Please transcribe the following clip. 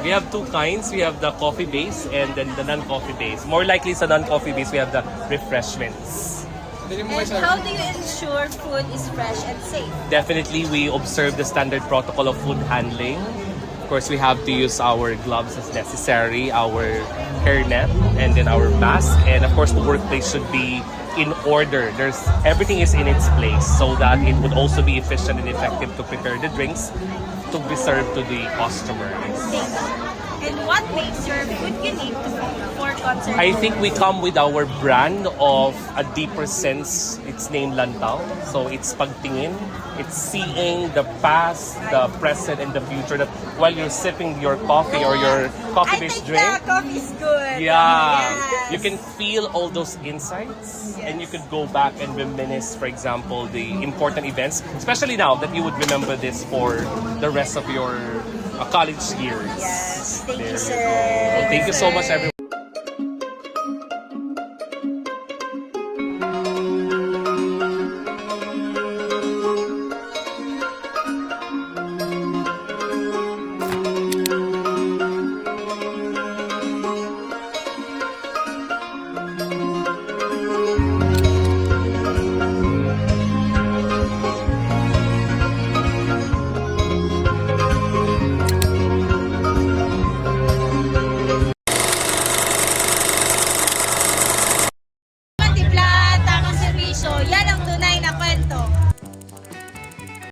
We have two kinds. We have the coffee base and then the non-coffee base. More likely sa non-coffee base, we have the refreshments. And how do you ensure food is fresh and safe? Definitely, we observe the standard protocol of food handling. Of course, we have to use our gloves as necessary, our hairnet, and then our mask. And of course, the workplace should be in order. Everything is in its place so that it would also be efficient and effective to prepare the drinks to be served to the customers. And what makes your food unique for concert? I think we come with our brand of a deeper sense. It's named Lantaw. So it's pagtingin. It's seeing the past, the present, and the future. That while you're sipping your coffee or your coffee-based drink, I think the coffee is good. yeah, Yes. you can feel all those insights, and you could go back and reminisce, for example, the important events, especially now that you would remember this for the rest of your college years. Yes. Thank There you, you sir. go. Thank you so much, everyone.